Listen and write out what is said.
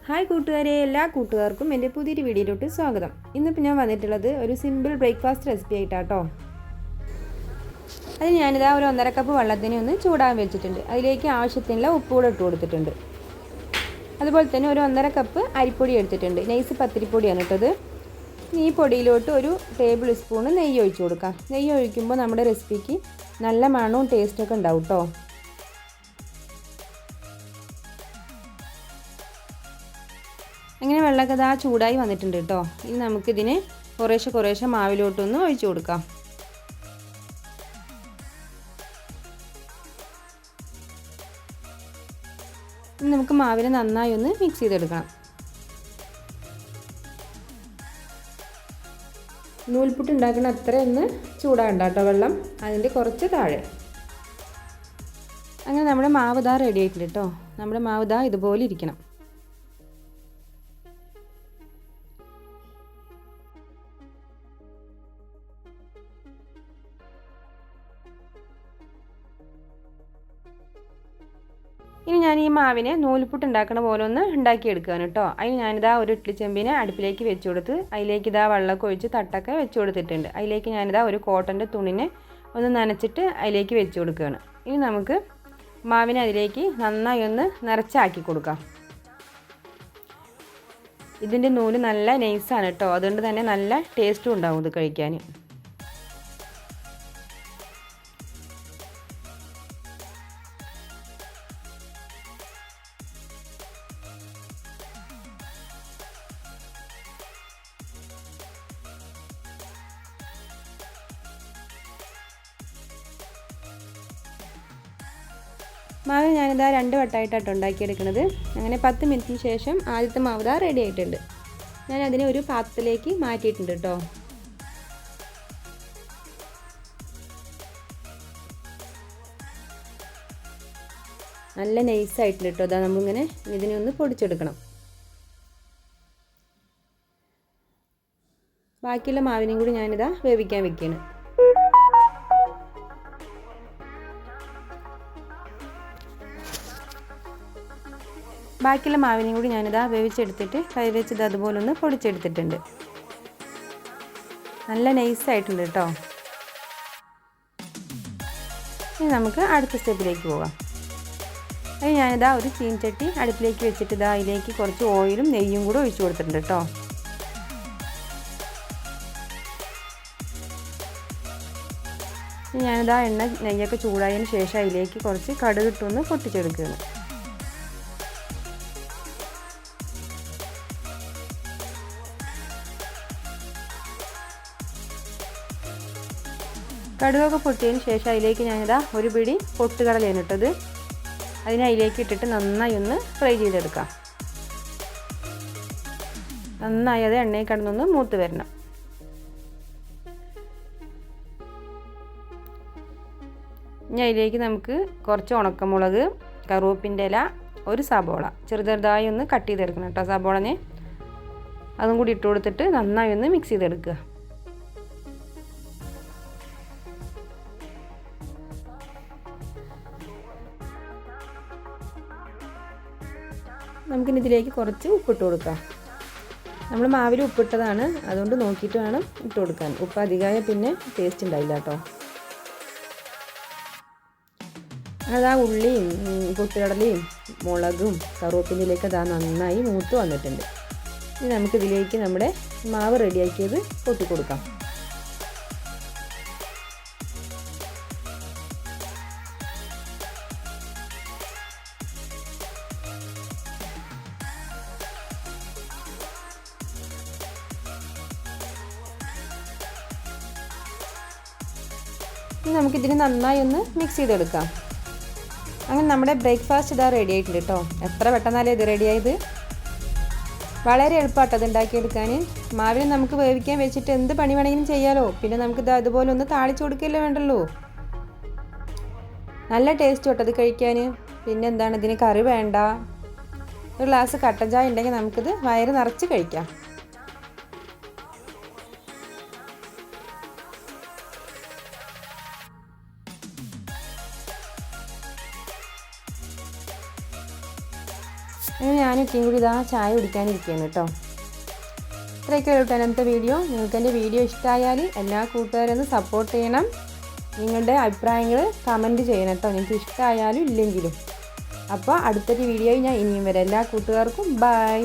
Hi കൂട്ടുകാരെ, എല്ലാ കൂട്ടുകാർക്കും എൻ്റെ പുതിയൊരു വീഡിയോയിലോട്ട് സ്വാഗതം. ഇന്നിപ്പോൾ ഞാൻ വന്നിട്ടുള്ളത് ഒരു സിമ്പിൾ ബ്രേക്ക്ഫാസ്റ്റ് റെസിപ്പി ആയിട്ടാട്ടോ. അത് ഞാനിതാ ഒരു 1.5 കപ്പ് വെള്ളത്തിന് ഒന്ന് ചൂടാൻ വെച്ചിട്ടുണ്ട്. അതിലേക്ക് ആവശ്യത്തിനുള്ള ഉപ്പ് കൂടെ ഇട്ട് കൊടുത്തിട്ടുണ്ട്. അതുപോലെ തന്നെ ഒരു 1.5 കപ്പ് അരിപ്പൊടി എടുത്തിട്ടുണ്ട്. നൈസ് പത്തിരിപ്പൊടിയാണ് ഇട്ടത്. ഈ പൊടിയിലോട്ട് ഒരു ടേബിൾ സ്പൂൺ നെയ്യ് ഒഴിച്ച് കൊടുക്കാം. നെയ്യ് ഒഴിക്കുമ്പോൾ നമ്മുടെ റെസിപ്പിക്ക് നല്ല മണവും ടേസ്റ്റൊക്കെ ഉണ്ടാവും കേട്ടോ. അങ്ങനെ വെള്ളമൊക്കെ ഇതാ ചൂടായി വന്നിട്ടുണ്ട് കേട്ടോ. ഇനി നമുക്കിതിന് കുറേശ്ശെ മാവിലോട്ടൊന്ന് ഒഴിച്ചു കൊടുക്കാം. ഇനി നമുക്ക് മാവിനെ നന്നായി ഒന്ന് മിക്സ് ചെയ്തെടുക്കണം. നൂൽപുട്ട് ഉണ്ടാക്കുന്ന അത്ര ഒന്ന് ചൂടാകണ്ട കേട്ടോ വെള്ളം, അതിൻ്റെ കുറച്ച് താഴെ. അങ്ങനെ നമ്മുടെ മാവ് ഇതാ റെഡി ആയിട്ടുണ്ട് കേട്ടോ. നമ്മുടെ മാവ് ഇതാ ഇതുപോലെ ഇരിക്കണം. ഇനി ഞാൻ ഈ മാവിനെ നൂൽപുട്ട് ഉണ്ടാക്കുന്ന പോലെ ഒന്ന് ഉണ്ടാക്കിയെടുക്കുകയാണ് കേട്ടോ. അതിന് ഞാനിതാ ഒരു ഇഡ്ഡലി ചെമ്പിനെ അടുപ്പിലേക്ക് വെച്ച് കൊടുത്ത് അതിലേക്ക് ഇതാ വെള്ളമൊക്കെ ഒഴിച്ച് തട്ടൊക്കെ വെച്ച് കൊടുത്തിട്ടുണ്ട്. അതിലേക്ക് ഞാനിതാ ഒരു കോട്ടൻ്റെ തുണിനെ ഒന്ന് നനച്ചിട്ട് അതിലേക്ക് വെച്ച് കൊടുക്കുകയാണ്. ഇനി നമുക്ക് മാവിനെ അതിലേക്ക് നന്നായി ഒന്ന് നിറച്ചാക്കി കൊടുക്കാം. ഇതിൻ്റെ നൂല് നല്ല നൈസാണ് കേട്ടോ, അതുകൊണ്ട് തന്നെ നല്ല ടേസ്റ്റും ഉണ്ടാവും ഇത് കഴിക്കാൻ. മാവ് ഞാനിതാ 2 വട്ടമായിട്ടാണ് ഉണ്ടാക്കിയെടുക്കുന്നത്. അങ്ങനെ 10 മിനിറ്റിന് ശേഷം ആദ്യത്തെ മാവ് ഇതാ റെഡി ആയിട്ടുണ്ട്. ഞാൻ അതിനെ ഒരു പാത്രത്തിലേക്ക് മാറ്റിയിട്ടുണ്ട് കേട്ടോ. നല്ല നൈസായിട്ടുണ്ട് കേട്ടോ. അതാ നമ്മളിങ്ങനെ ഇതിനെ ഒന്ന് പൊടിച്ചെടുക്കണം. ബാക്കിയുള്ള മാവിനെയും കൂടി ഞാനിതാ വേവിക്കാൻ വെക്കുകയാണ്. ബാക്കിയുള്ള മാവിനെയും കൂടി ഞാനിതാ വേവിച്ചെടുത്തിട്ട് കൈ വെച്ചത് അതുപോലെ ഒന്ന് പൊടിച്ചെടുത്തിട്ടുണ്ട്. നല്ല നൈസായിട്ടുണ്ട് കേട്ടോ. ഇനി നമുക്ക് അടുത്ത സ്റ്റെപ്പിലേക്ക് പോകാം. അത് ഞാനിതാ ഒരു ചീൻചട്ടി അടുപ്പിലേക്ക് വെച്ചിട്ട് ഇതാ അതിലേക്ക് കുറച്ച് ഓയിലും നെയ്യും കൂടെ ഒഴിച്ചു കൊടുത്തിട്ടുണ്ട് കേട്ടോ. ഞാനിതാ നെയ്യൊക്കെ ചൂടായതിന് ശേഷം അതിലേക്ക് കുറച്ച് കടുകിട്ടൊന്ന് പൊട്ടിച്ചെടുക്കുകയാണ്. കടുകൊക്കെ പൊട്ടിയതിന് ശേഷം അതിലേക്ക് ഞാനിതാ ഒരു പിടി പൊട്ടുകടലയാണ് ഇട്ടത്. അതിനെ അതിലേക്ക് ഇട്ടിട്ട് നന്നായി ഒന്ന് ഫ്രൈ ചെയ്തെടുക്കാം. നന്നായി അത് എണ്ണയിൽ കിടന്നൊന്ന് മൂത്ത് വരണം. ഇനി അതിലേക്ക് നമുക്ക് കുറച്ച് ഉണക്കമുളക്, കറുവേപ്പിൻ്റെ ഇല, ഒരു സബോള ചെറുതായി ഒന്ന് കട്ട് ചെയ്തെടുക്കണം കേട്ടോ. സബോളനെ അതും കൂടി ഇട്ട് കൊടുത്തിട്ട് നന്നായി ഒന്ന് മിക്സ് ചെയ്തെടുക്കുക. നമുക്കിനി ഇതിലേക്ക് കുറച്ച് ഉപ്പിട്ട് കൊടുക്കാം. നമ്മൾ മാവിൽ ഉപ്പിട്ടതാണ്, അതുകൊണ്ട് നോക്കിയിട്ട് വേണം ഇട്ട് കൊടുക്കാൻ. ഉപ്പ് അധികമായ പിന്നെ ടേസ്റ്റ് ഉണ്ടായില്ല കേട്ടോ. അതാ ഉള്ളിയും പൊട്ടുകടലയും മുളകും കറുവേപ്പിൻ്റെയിലേക്ക് അതാ നന്നായി മൂത്ത് വന്നിട്ടുണ്ട്. ഇനി നമുക്കിതിലേക്ക് നമ്മുടെ മാവ് റെഡിയാക്കിയത് പൊട്ടിക്കൊടുക്കാം. ഇനി നമുക്കിതിന് നന്നായി ഒന്ന് മിക്സ് ചെയ്തെടുക്കാം. അങ്ങനെ നമ്മുടെ ബ്രേക്ക്ഫാസ്റ്റ് ഇതാ റെഡി ആയിട്ടുണ്ട് കേട്ടോ. എത്ര പെട്ടെന്നാലേ ഇത് റെഡിയായത്. വളരെ എളുപ്പമാട്ടോ ഇത് ഉണ്ടാക്കിയെടുക്കാൻ. മാവിനെ നമുക്ക് വേവിക്കാൻ വെച്ചിട്ട് എന്ത് പണി വേണമെങ്കിലും ചെയ്യാലോ. പിന്നെ നമുക്കിത് അതുപോലെ ഒന്ന് താളിച്ച് കൊടുക്കുകയല്ലേ വേണ്ടല്ലോ. നല്ല ടേസ്റ്റ് കേട്ടോ ഇത് കഴിക്കാൻ. പിന്നെ എന്താണ്, ഇതിന് കറി വേണ്ട. ഒരു ഗ്ലാസ് കട്ടൻ ചായ ഉണ്ടെങ്കിൽ നമുക്കിത് വയറ് നിറച്ച് കഴിക്കാം. അങ്ങനെ ഞാനൊക്കെയും കൂടി ഇതാ ചായ കുടിക്കാനിരിക്കുകയാണ് കേട്ടോ. ഇത്രയൊക്കെ ഉള്ളൂ ഇന്നത്തെ വീഡിയോ. നിങ്ങൾക്ക് എൻ്റെ വീഡിയോ ഇഷ്ടമായാൽ എല്ലാ കൂട്ടുകാരും ഒന്ന് സപ്പോർട്ട് ചെയ്യണം. നിങ്ങളുടെ അഭിപ്രായങ്ങൾ കമൻറ്റ് ചെയ്യണം കേട്ടോ, നിങ്ങൾക്ക് ഇഷ്ടമായാലും ഇല്ലെങ്കിലും. അപ്പോൾ അടുത്തൊരു വീഡിയോയിൽ ഞാൻ ഇനിയും വരാം. എല്ലാ കൂട്ടുകാർക്കും ബൈ.